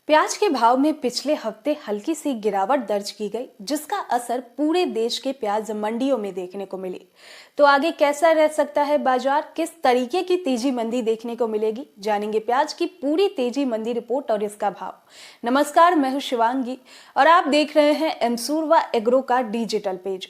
प्याज के भाव में पिछले हफ्ते हल्की सी गिरावट दर्ज की गई, जिसका असर पूरे देश के प्याज मंडियों में देखने को मिली। तो आगे कैसा रह सकता है बाजार, किस तरीके की तेजी मंदी देखने को मिलेगी, जानेंगे प्याज की पूरी तेजी मंदी रिपोर्ट और इसका भाव। नमस्कार, मैं हूं शिवांगी और आप देख रहे हैं एमसूरवा एग्रो का डिजिटल पेज।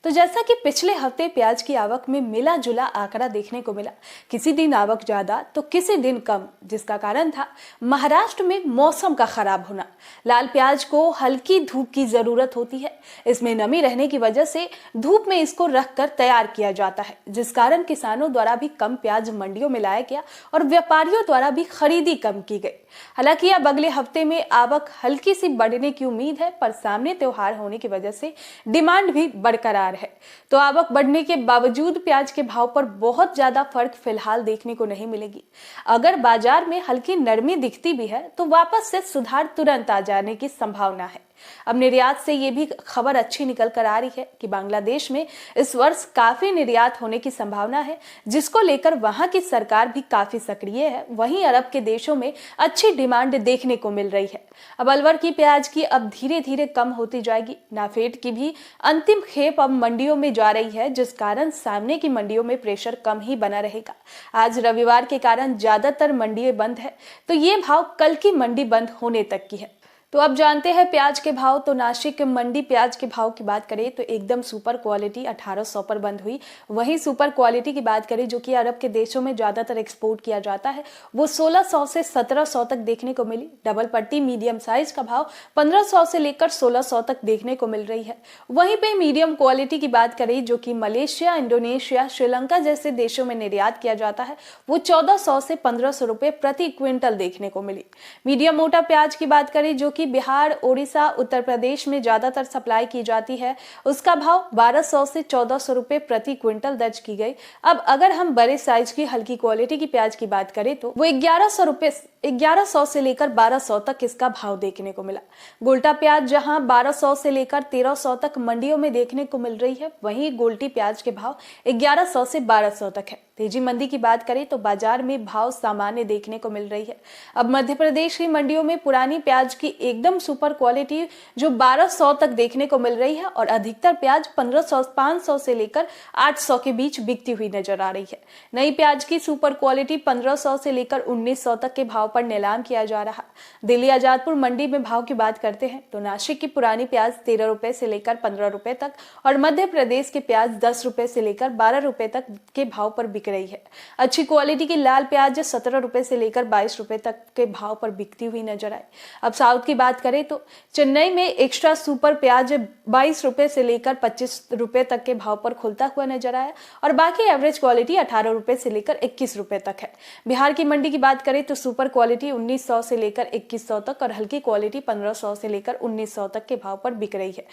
तो जैसा कि पिछले हफ्ते प्याज की आवक में मिला जुला आंकड़ा देखने को मिला, किसी दिन आवक ज्यादा तो किसी दिन कम, जिसका कारण था महाराष्ट्र में मौसम का खराब होना। लाल प्याज को हल्की धूप की जरूरत होती है, इसमें नमी रहने की वजह से धूप में इसको रखकर तैयार किया जाता है, जिस कारण किसानों द्वारा भी कम प्याज मंडियों में लाया गया और व्यापारियों द्वारा भी खरीदी कम की गई। हालांकि अब अगले हफ्ते में आवक हल्की सी बढ़ने की उम्मीद है, पर सामने त्योहार होने की वजह से डिमांड भी बरकरार है। तो आवक बढ़ने के बावजूद प्याज के भाव पर बहुत ज्यादा फर्क फिलहाल देखने को नहीं मिलेगी। अगर बाजार में हल्की नरमी दिखती भी है तो वापस से सुधार तुरंत आ जाने की संभावना है। अब निर्यात से ये भी खबर अच्छी निकल कर आ रही है कि बांग्लादेश में इस वर्ष काफी निर्यात होने की संभावना है, जिसको लेकर वहां की सरकार भी काफी सक्रिय है। वहीं अरब के देशों में अच्छी डिमांड देखने को मिल रही है। अब अलवर की प्याज की अब धीरे धीरे कम होती जाएगी। नाफेड की भी अंतिम खेप अब मंडियों में जा रही है, जिस कारण सामने की मंडियों में प्रेशर कम ही बना रहेगा। आज रविवार के कारण ज्यादातर मंडियां बंद है, तो ये भाव कल की मंडी बंद होने तक की है। तो अब जानते हैं प्याज के भाव। तो नासिक मंडी प्याज के भाव की बात करें तो एकदम सुपर क्वालिटी 1800 पर बंद हुई। वहीं सुपर क्वालिटी की बात करें, जो कि अरब के देशों में ज्यादातर एक्सपोर्ट किया जाता है, वो 1600 से 1700 तक देखने को मिली। डबल पट्टी मीडियम साइज का भाव 1500 से लेकर 1600 तक देखने को मिल रही है। वहीं पे मीडियम क्वालिटी की बात करें, जो कि मलेशिया, इंडोनेशिया, श्रीलंका जैसे देशों में निर्यात किया जाता है, वो 1400 से 1500 रुपए प्रति क्विंटल देखने को मिली। मीडियम मोटा प्याज की बात करें, जो कि बिहार, ओडिशा, उत्तर प्रदेश में ज्यादातर सप्लाई की जाती है, उसका भाव 1200 से 1400 रुपए प्रति क्विंटल दर्ज की गई। अब अगर हम बड़े साइज की हल्की क्वालिटी की प्याज की बात करें तो वो 1100 से लेकर 1200 तक इसका भाव देखने को मिला। गोल्टा प्याज जहां 1200 से लेकर 1300 तक मंडियों में देखने को मिल रही है, वहीं गोल्टी प्याज के भाव 1100 से 1200 तक है। तेजी मंदी की बात करें तो बाजार में भाव सामान्य देखने को मिल रही है। अब मध्य प्रदेश की मंडियों में पुरानी प्याज की एकदम सुपर क्वालिटी जो 1200 तक देखने को मिल रही है और अधिकतर प्याज 500 से लेकर 800 के बीच बिकती हुई नजर आ रही है। नई प्याज की सुपर क्वालिटी 1500 से लेकर 1900 तक के भाव पर नीलाम किया जा रहा। दिल्ली आजादपुर मंडी में भाव की बात करते हैं तो नासिक की पुरानी प्याज 13 रुपए से लेकर 15 रुपए तक और मध्य प्रदेश के प्याज 10 रुपए से लेकर 12 रुपए तक के भाव पर बिक रही है। अच्छी क्वालिटी की लाल प्याज 17 रुपए से लेकर 22 रुपए तक के भाव पर बिकती हुई नजर आई। अब साउथ की बात करें तो चेन्नई में एक्स्ट्रा सुपर प्याज 22 रुपए से लेकर 25 रुपए तक के भाव पर खुलता हुआ नजर आया और बाकी एवरेज क्वालिटी 18 रुपए से लेकर 21 रुपए तक है। बिहार की मंडी की बात करें तो सुपर क्वालिटी 1900 से लेकर 2100 तक और हल्की क्वालिटी 1500 से लेकर 1900 तक के भाव पर बिक रही है।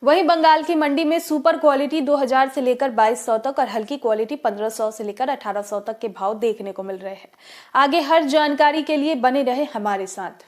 वहीं बंगाल की मंडी में सुपर क्वालिटी 2000 से लेकर 2200 तक और हल्की क्वालिटी 1500 से लेकर 1800 तक के भाव देखने को मिल रहे हैं। आगे हर जानकारी के लिए बने रहे हमारे साथ।